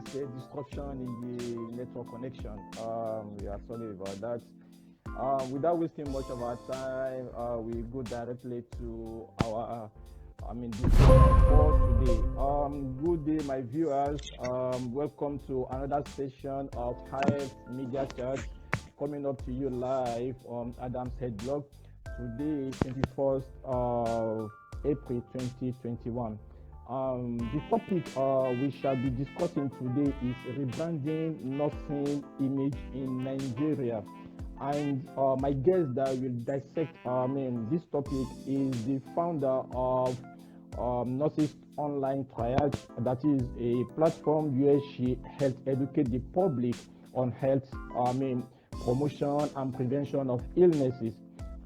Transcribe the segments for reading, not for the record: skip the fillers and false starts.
this disruption in the network connection. We are sorry about that. Without wasting much of our time, we go directly to our, discussion for today. Good day, my viewers. Welcome to another session of Hive Media Church, coming up to you live on Adam's Head Blog. Today, 21st of April 2021. The topic we shall be discussing today is rebranding nursing image in Nigeria. And my guest that will dissect this topic is the founder of Nurses Online Triage. That is a platform where she helps educate the public on health, promotion and prevention of illnesses.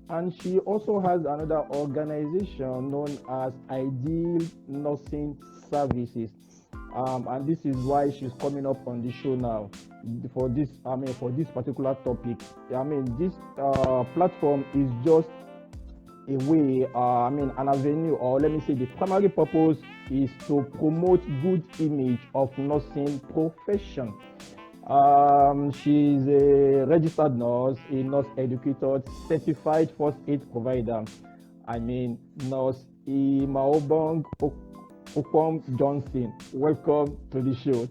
And she also has another organization known as Ideal Nursing Services. And this is why she's coming up on the show now for this particular topic. This platform is just a way, an avenue, or let me say the primary purpose is to promote good image of nursing profession. She's a registered nurse, a nurse educator, certified first aid provider. Nurse Imaobong Johnson. Welcome to the show.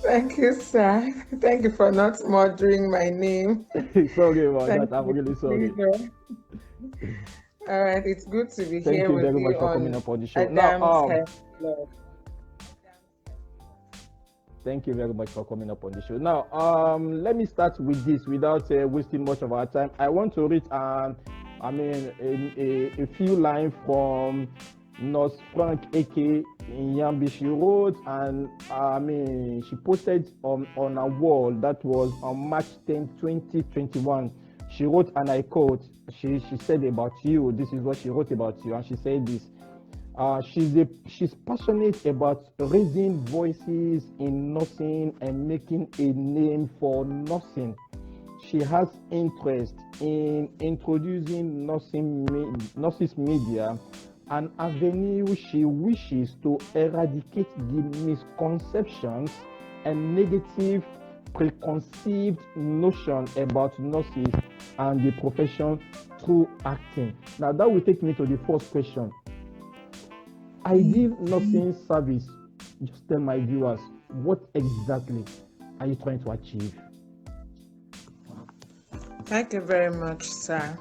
Thank you, sir. Thank you for not murdering my name. Sorry about that. I'm really sorry. All right, it's good to be Thank here you with very you much for on coming up on the show. Adam's Head Blog. Thank you very much for coming up on the show. Now, let me start with this without wasting much of our time. I want to read a few lines from Nurse Frank A.K. Nyambi. She wrote, and she posted on a wall that was on March 10, 2021. She wrote, and I quote, she said about you, this is what she wrote about you, and she said this. She's passionate about raising voices in nursing and making a name for nursing. She has interest in introducing nurses media, an avenue she wishes to eradicate the misconceptions and negative preconceived notion about nurses and the profession through acting. Now that will take me to the first question. Ideal nursing service. Just tell my viewers, what exactly are you trying to achieve? Thank you very much, sir.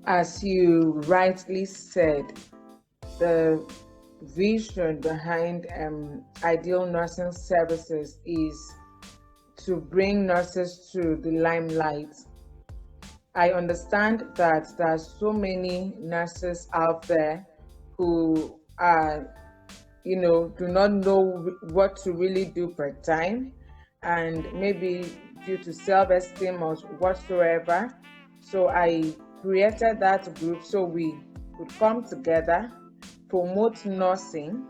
As you rightly said, the vision behind Ideal Nursing Services is to bring nurses to the limelight. I understand that there are so many nurses out there who are, do not know what to really do per time, and maybe due to self-esteem or whatsoever. So I created that group so we could come together, promote nursing,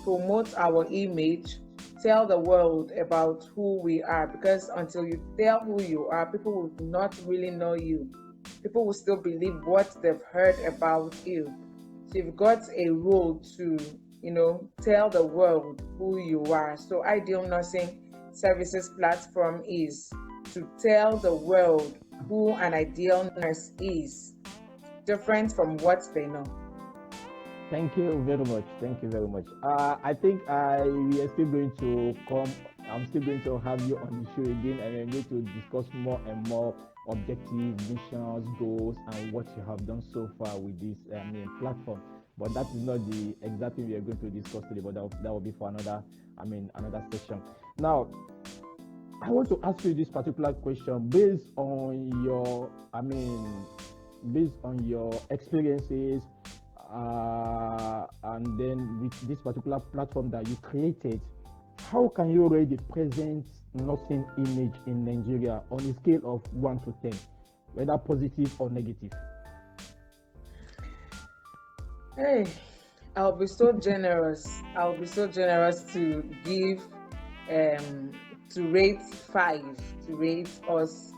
promote our image, tell the world about who we are, because until you tell who you are, people will not really know you. People will still believe what they've heard about you. So you've got a role to, tell the world who you are. So Ideal Nursing Services platform is to tell the world who an ideal nurse is, different from what they know. Thank you very much. Thank you very much. I think we are still going to come. I'm still going to have you on the show again, and we're going to discuss more and more objective visions, goals, and what you have done so far with this platform. But that is not the exact thing we are going to discuss today. But that will be for another session. Now, I want to ask you this particular question based on your experiences, and then with this particular platform that you created. How can you rate the present nursing image in Nigeria on a scale of 1 to 10, whether positive or negative? Hey, I'll be so generous. I'll be so generous to give, to rate 5, to rate us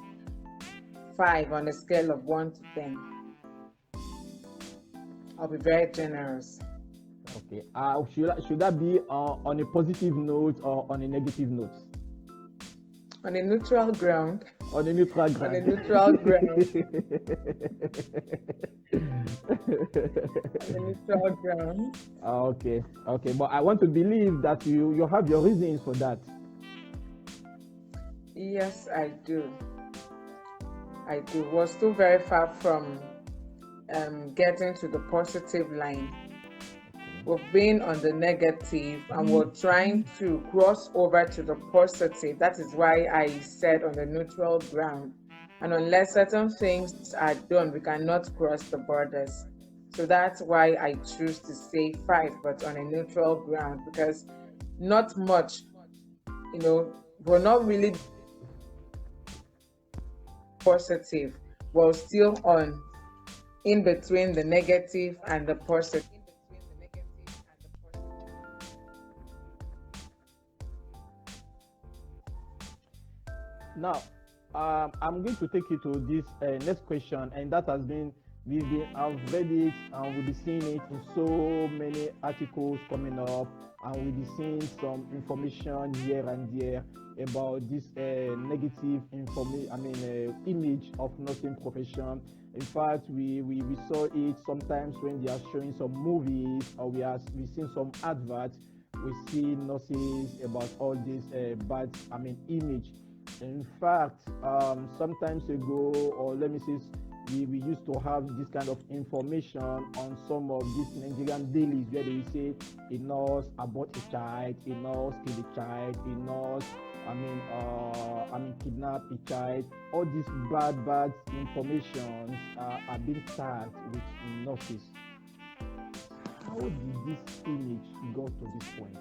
5 on a scale of 1 to 10. I'll be very generous. Okay. Should that be on a positive note or on a negative note? On a neutral ground. On a neutral On a ground. neutral ground. On a neutral ground. Okay. Okay. But I want to believe that you have your reasons for that. Yes, I do. I do. We're still very far from getting to the positive line. We've been on the negative and we're trying to cross over to the positive. That is why I said on the neutral ground. And unless certain things are done, we cannot cross the borders. So that's why I choose to say 5, but on a neutral ground, because not much, we're not really positive. We're still on in between the negative and the positive. Now, I'm going to take you to this next question, and that has been I've read it and we'll be seeing it in so many articles coming up, and we'll be seeing some information here and there about this negative image of nursing profession. In fact, we saw it sometimes when they are showing some movies, or we seen some adverts. We see nurses about all this bad image. In fact, sometimes ago, or let me say, we used to have this kind of information on some of these Nigerian dailies where they say a nurse abort a child, a nurse kill a child, a nurse, kidnap a child. All these bad information are being tagged with nurses. How did this image go to this point?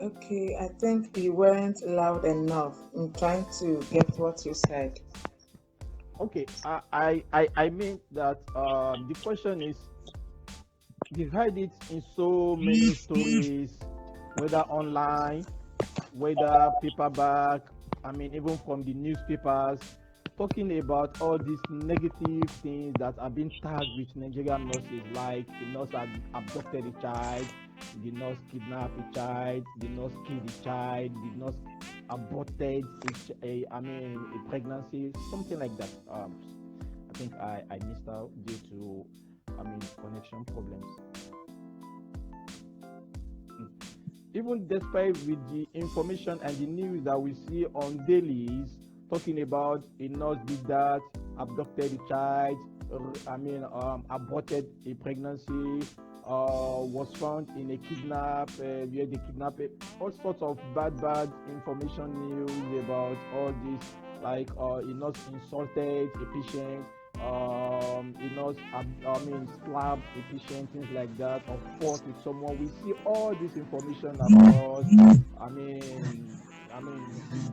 Okay, I think you weren't loud enough. I'm trying to get what you said. Okay, I mean that the question is, we've heard it in so many stories, whether online, whether paperback, even from the newspapers, talking about all these negative things that are being tagged with Nigerian nurses, like the nurse had abducted a child, the nurse kidnapped a child, the nurse killed a child, the nurse aborted a pregnancy, something like that. I think I missed out due to connection problems. Even despite with the information and the news that we see on dailies talking about a nurse did that, abducted a child, aborted a pregnancy, was found in a kidnap, where they kidnapped all sorts of bad information news about all this, like a nurse insulted a patient, slapped a patient, things like that, or fought with someone. We see all this information about,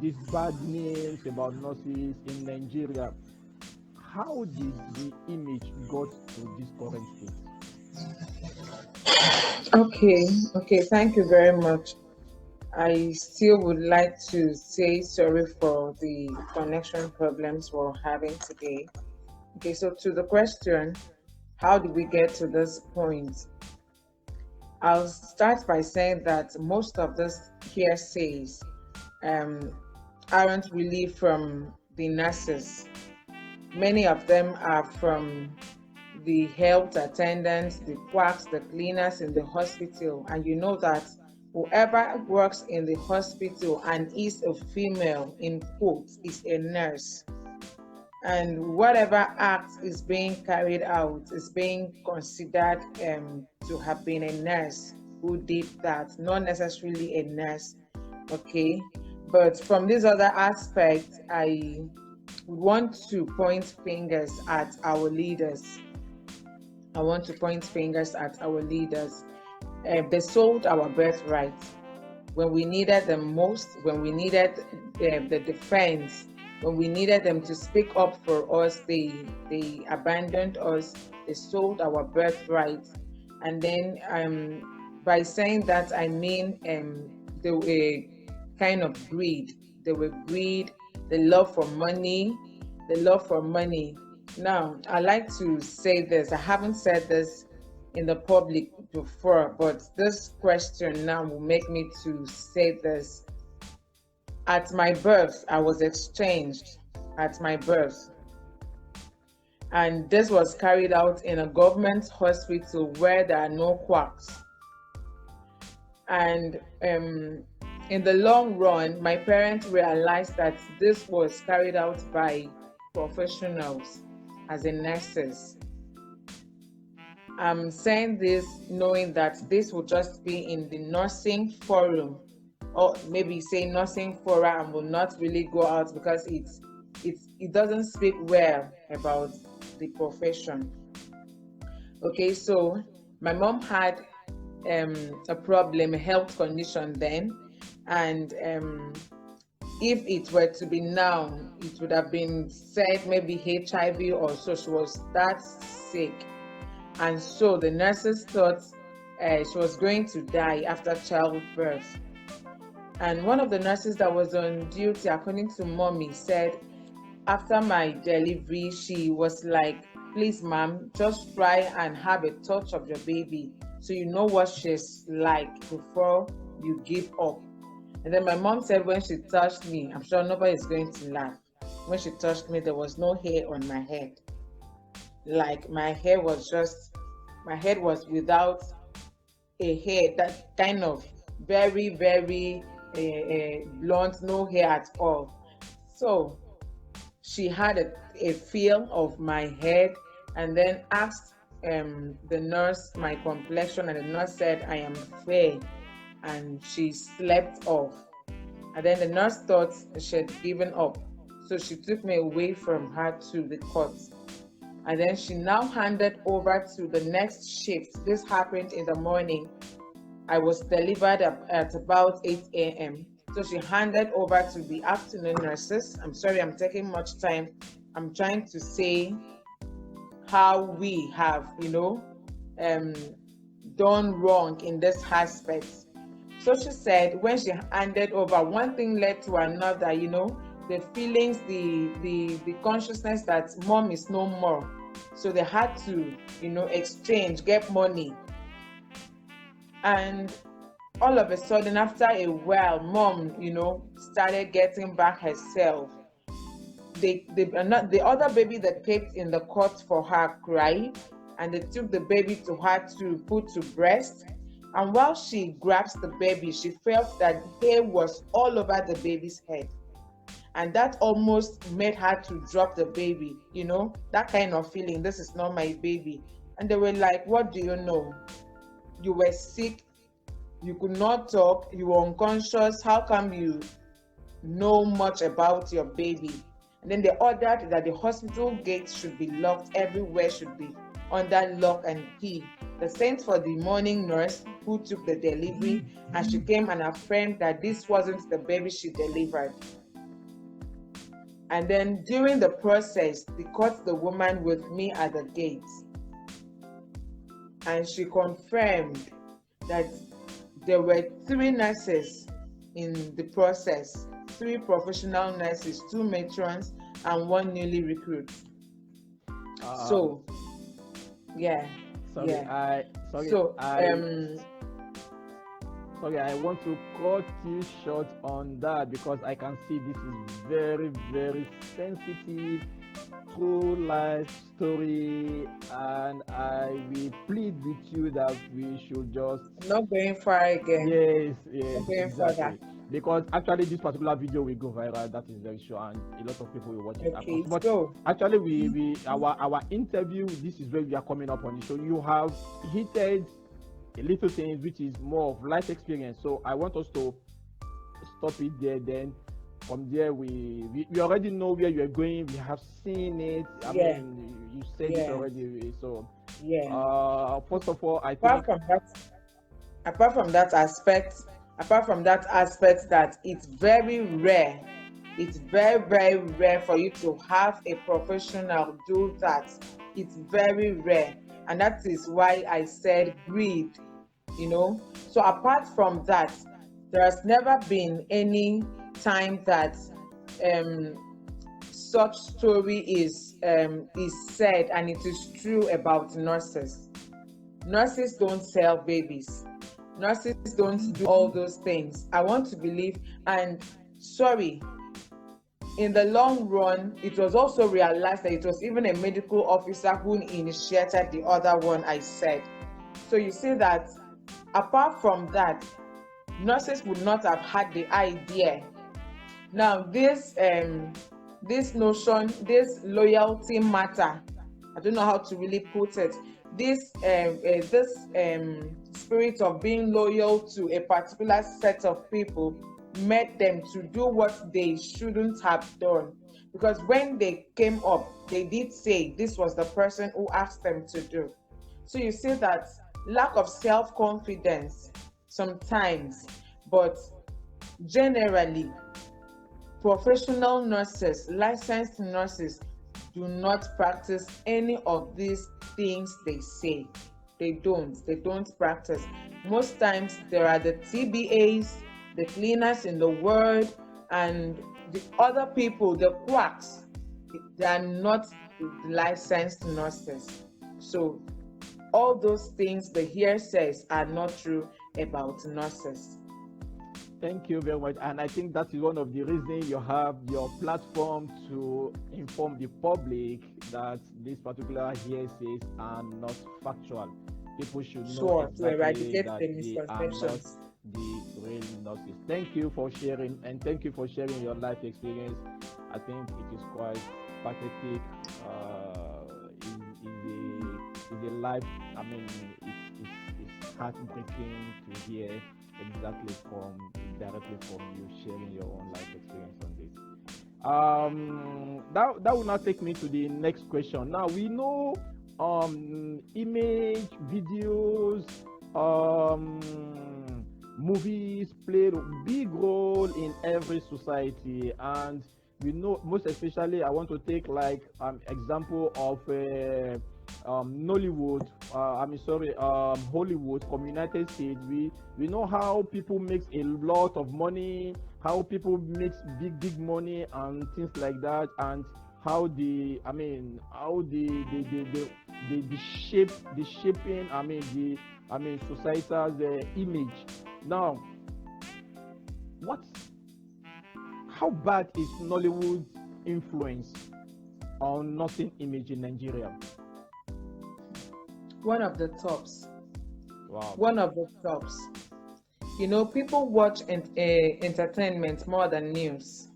these bad names about nurses in Nigeria. How did the image got to this current state? Okay, thank you very much. I still would like to say sorry for the connection problems we're having today. Okay, so to the question, how did we get to this point? I'll start by saying that most of this hearsays aren't really from the nurses. Many of them are from the health attendants, the quacks, the cleaners in the hospital. And you know that whoever works in the hospital and is a female, in quotes, is a nurse. And whatever act is being carried out is being considered to have been a nurse who did that, not necessarily a nurse. Okay, but from this other aspect, I want to point fingers at our leaders. I want to point fingers at our leaders. They sold our birthright when we needed them most, when we needed the defense, when we needed them to speak up for us. They abandoned us. They sold our birthright. And then by saying that, I mean the kind of greed. They were greed, the love for money, the love for money. Now, I like to say this. I haven't said this in the public before, but this question now will make me to say this. At my birth, I was exchanged at my birth. And this was carried out in a government hospital where there are no quacks. And in the long run, my parents realized that this was carried out by professionals, as in nurses. I'm saying this knowing that this will just be in the nursing forum, or maybe say nursing forum, and will not really go out because it doesn't speak well about the profession. Okay, so my mom had a problem, a health condition then, and if it were to be now, it would have been said maybe HIV or so. She was that sick, and so the nurses thought she was going to die after childbirth. And one of the nurses that was on duty, according to mommy, said after my delivery, she was like, please, ma'am, just try and have a touch of your baby so you know what she's like before you give up. And then my mom said when she touched me, I'm sure nobody is going to laugh. When she touched me, there was no hair on my head. Like my head was without a hair, that kind of very, very blunt, no hair at all. So she had a feel of my head and then asked the nurse my complexion, and the nurse said I am fair, and she slept off. And then the nurse thought she had given up, so she took me away from her to the court. And then she now handed over to the next shift. This happened in the morning. I was delivered at about 8 a.m. So she handed over to the afternoon nurses. I'm sorry, I'm taking much time. I'm trying to say how we have, done wrong in this aspect. So she said when she handed over, one thing led to another, the feelings, the consciousness that mom is no more. So they had to, exchange, get money. And all of a sudden, after a while, mom, started getting back herself. The other baby that came in the court for her cried, and they took the baby to her to put to breast. And while she grabs the baby, she felt that hair was all over the baby's head. And that almost made her to drop the baby, that kind of feeling, this is not my baby. And they were like, what do you know? You were sick, you could not talk, you were unconscious, how come you know much about your baby? And then they ordered that the hospital gates should be locked, everywhere should be under lock and key. They sent for the morning nurse who took the delivery, and she came and affirmed that this wasn't the baby she delivered. And then during the process, they caught the woman with me at the gate, and she confirmed that there were 3 nurses in the process, 3 professional nurses, 2 matrons, and 1 newly recruit. So, yeah. Sorry, yeah. Sorry, I want to cut you short on that because I can see this is very, very sensitive, true life story, and I will plead with you that we should just not going far again. Yes, not going exactly. further. Because actually this particular video will go viral, that is very sure, and a lot of people will watch it. Okay, But so actually our interview, this is where we are coming up on the show. You have hinted a little things which is more of life experience. So I want us to stop it there. Then from there we already know where you are going. We have seen it. I mean, you said it already. So first of all, I think apart from that aspect that it's very rare. It's very, very rare for you to have a professional do that. It's very rare. And that is why I said greed, So apart from that, there has never been any time that um, such story is said and it is true about nurses. Nurses don't sell babies. Nurses don't do all those things. I want to believe, and sorry, in the long run, it was also realized that it was even a medical officer who initiated the other one I said. So you see that apart from that, nurses would not have had the idea. Now this notion, this loyalty matter, I don't know how to really put it. This spirit of being loyal to a particular set of people made them to do what they shouldn't have done. Because when they came up, they did say this was the person who asked them to do. So you see that lack of self-confidence sometimes, but generally, professional nurses, licensed nurses, do not practice any of these things they say. They don't practice. Most times there are the TBAs, the cleaners in the ward, and the other people, the quacks. They are not licensed nurses. So all those things the hearsays are not true about nurses. Thank you very much. And I think that is one of the reasons you have your platform to inform the public that these particular hearsays are not factual. People should know Sure, to exactly eradicate that the they are not misconceptions. the real nurses. Thank you for sharing, and thank you for sharing your life experience. I think it is quite pathetic. Is a life. I mean, it's heartbreaking to hear exactly directly from you sharing your own life experience on this. That will now take me to the next question. Now we know image, videos, movies play a big role in every society, and we know most especially I want to take like example of Nollywood, Hollywood from United States. We know how people make a lot of money, how people make big money and things like that, and how the shaping society's image. Now, how bad is Nollywood's influence on nursing image in Nigeria? One of the tops. Wow. One of the tops. You know, people watch entertainment more than news.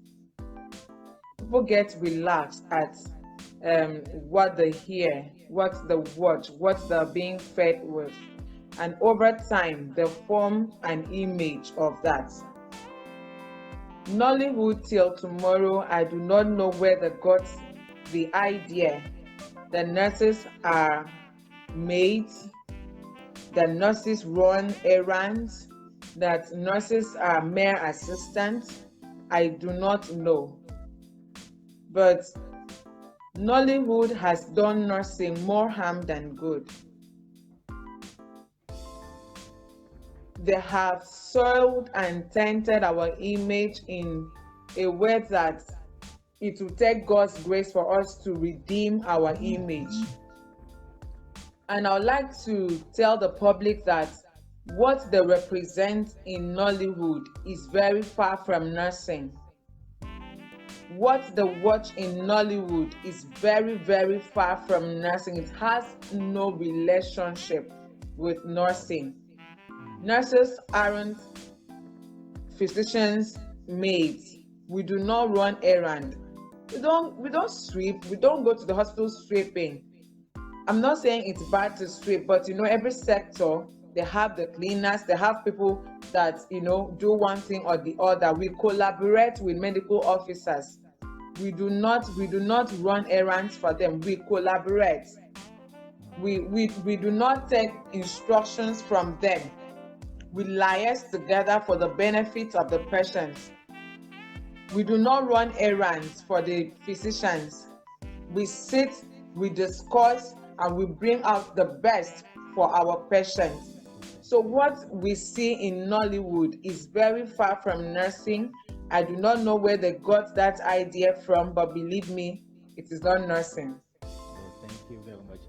People get relaxed at what they hear, what they watch, what they're being fed with. And over time, they form an image of that. Nollywood till tomorrow, I do not know where they got the idea that nurses are maids, that nurses run errands, that nurses are mere assistants. I do not know. But Nollywood has done nursing more harm than good. They have soiled and tainted our image in a way that it will take God's grace for us to redeem our image. And I would like to tell the public that what they represent in Nollywood is very far from nursing. What they watch in Nollywood is very far from nursing. It has no relationship with nursing. Nurses aren't physicians' maids. We do not run errands. We don't sweep. We don't go to the hospital sweeping. I'm not saying it's bad to sweep, but you know, every sector, they have the cleaners, they have people that, you know, do one thing or the other. We collaborate with medical officers. We do not run errands for them. We collaborate. We do not take instructions from them. We liaise together for the benefit of the patients. We do not run errands for the physicians. We sit, we discuss, and we bring out the best for our patients. So what we see in Nollywood is very far from nursing, I do not know where they got that idea from, but believe me, it is not nursing. Thank you very much.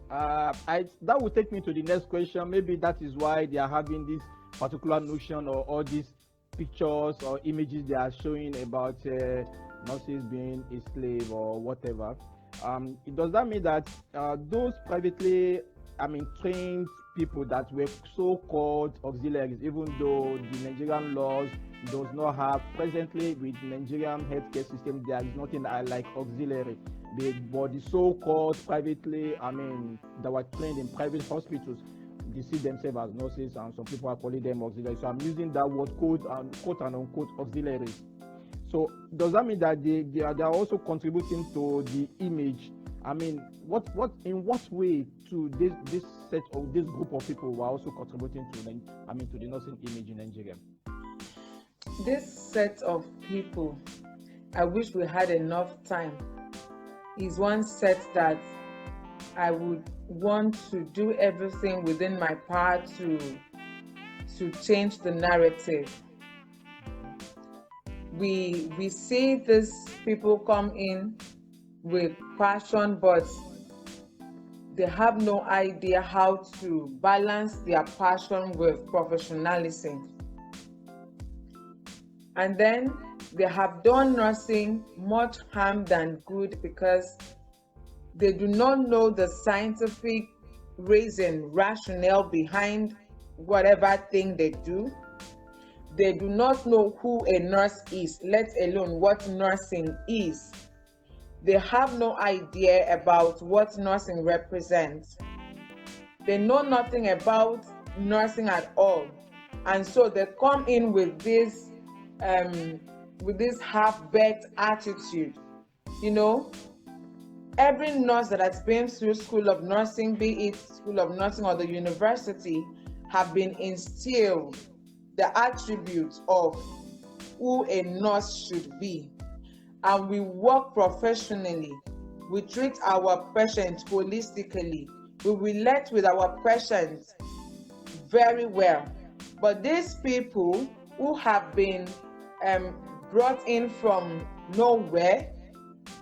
That will take me to the next question. Maybe that is why they are having this particular notion or all these pictures or images they are showing about nurses being a slave or whatever. Does that mean that those privately, trained people that were so-called auxiliaries, even though the Nigerian laws does not have presently with Nigerian healthcare system, there is nothing like auxiliary. But the so-called privately, that were trained in private hospitals, they see themselves as nurses, and some people are calling them auxiliaries. So I'm using that word quote and unquote auxiliaries. So does that mean that they are also contributing to the image? What in what way to this set of this group of people who are also contributing to to the nursing image in Nigeria? This set of people, I wish we had enough time, is one set that I would want to do everything within my power to change the narrative. We see these people come in with passion, but they have no idea how to balance their passion with professionalism. And then they have done nursing much harm than good because they do not know the scientific reason, rationale behind whatever thing they do. They do not know who a nurse is, let alone what nursing is. They have no idea about what nursing represents. They know nothing about nursing at all. And so they come in with this half-baked attitude. Every nurse that has been through School of Nursing, be it School of Nursing or the university, have been instilled the attributes of who a nurse should be. And we work professionally. We treat our patients holistically. We relate with our patients very well. But these people who have been brought in from nowhere,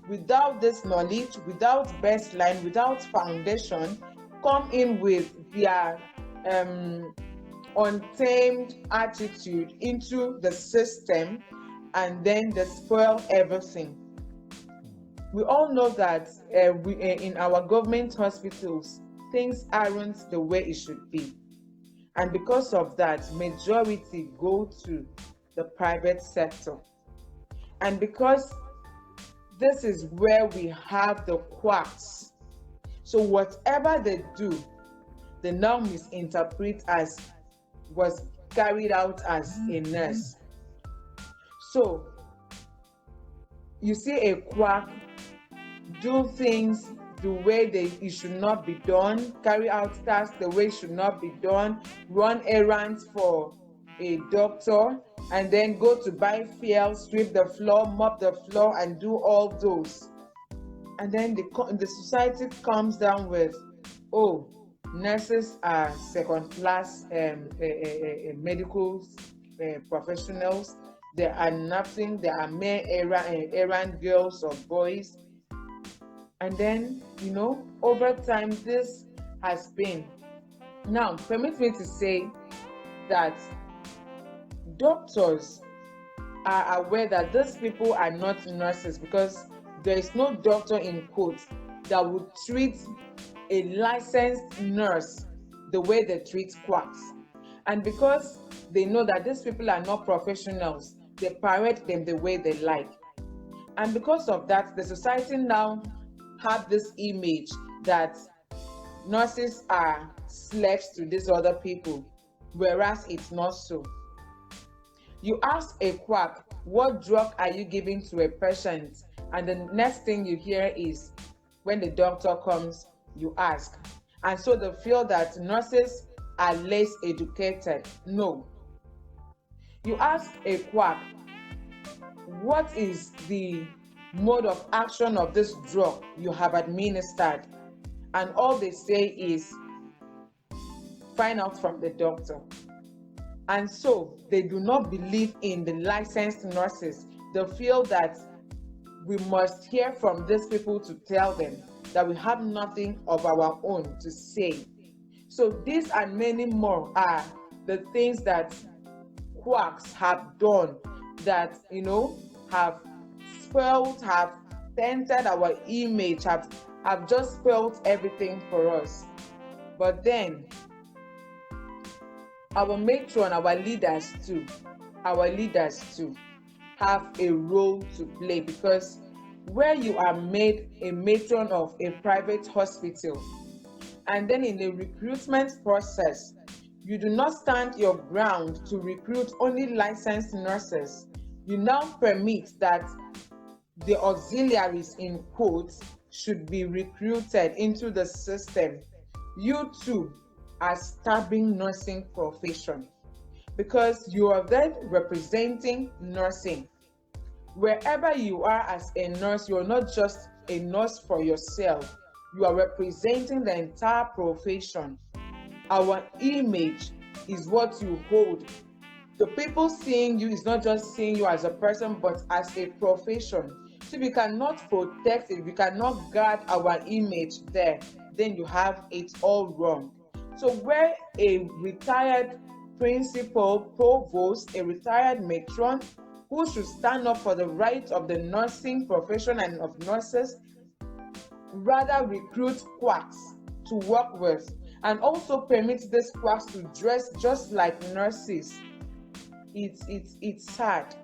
without this knowledge, without baseline, without foundation, come in with their untamed attitude into the system, and then they spoil everything. We all know that in our government hospitals, things aren't the way it should be. And because of that, majority go to the private sector. And because this is where we have the quacks, so whatever they do, they now misinterpret as was carried out as a nurse. So you see a quack do things the way it should not be done, carry out tasks the way it should not be done, run errands for a doctor, and then go to buy fuel, sweep the floor, mop the floor, and do all those. And then the society comes down with, oh, nurses are second-class medical professionals. They are nothing. They are mere errand girls or boys. And then, over time, this has been. Now, permit me to say that doctors are aware that these people are not nurses, because there is no doctor in quotes that would treat a licensed nurse the way they treat quacks. And because they know that these people are not professionals, they parrot them the way they like. And because of that, the society now have this image that nurses are slaves to these other people, whereas it's not so. You ask a quack, what drug are you giving to a patient? And the next thing you hear is, when the doctor comes, you ask. And so they feel that nurses are less educated. No. You ask a quack, what is the mode of action of this drug you have administered? And all they say is, find out from the doctor. And so they do not believe in the licensed nurses. They feel that we must hear from these people to tell them that we have nothing of our own to say. So these and many more are the things that quacks have done that, have spoiled, have tainted our image, have just spoiled everything for us. But then our matron, our leaders too have a role to play, because where you are made a matron of a private hospital, and then in the recruitment process, you do not stand your ground to recruit only licensed nurses. You now permit that the auxiliaries, in quotes, should be recruited into the system. You too are stabbing nursing profession, because you are then representing nursing. Wherever you are as a nurse, you are not just a nurse for yourself, you are representing the entire profession. Our image is what you hold. The people seeing you is not just seeing you as a person, but as a profession. So if we cannot protect it, we cannot guard our image there, then you have it all wrong. So where a retired principal, provost, a retired matron, who should stand up for the rights of the nursing profession and of nurses, rather recruit quacks to work with, and also permit these quacks to dress just like nurses. It's sad.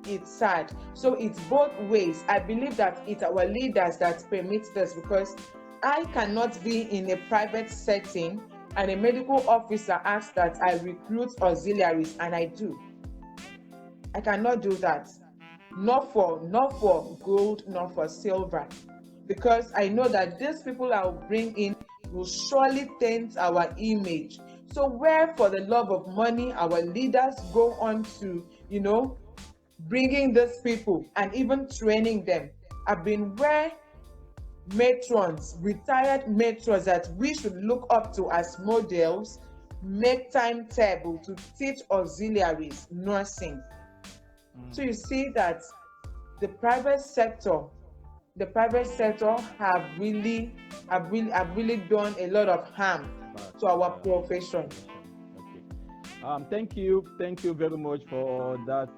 It's sad. So it's both ways. I believe that it's our leaders that permit this, because I cannot be in a private setting and a medical officer asks that I recruit auxiliaries, and I do. I cannot do that. Not for gold, not for silver. Because I know that these people I will bring in will surely taint our image. So where for the love of money our leaders go on to, bringing these people and even training them. I've been where matrons, retired matrons that we should look up to as models, make timetable to teach auxiliaries nursing. So you see that the private sector have really done a lot of harm to our profession. Okay. Thank you very much for that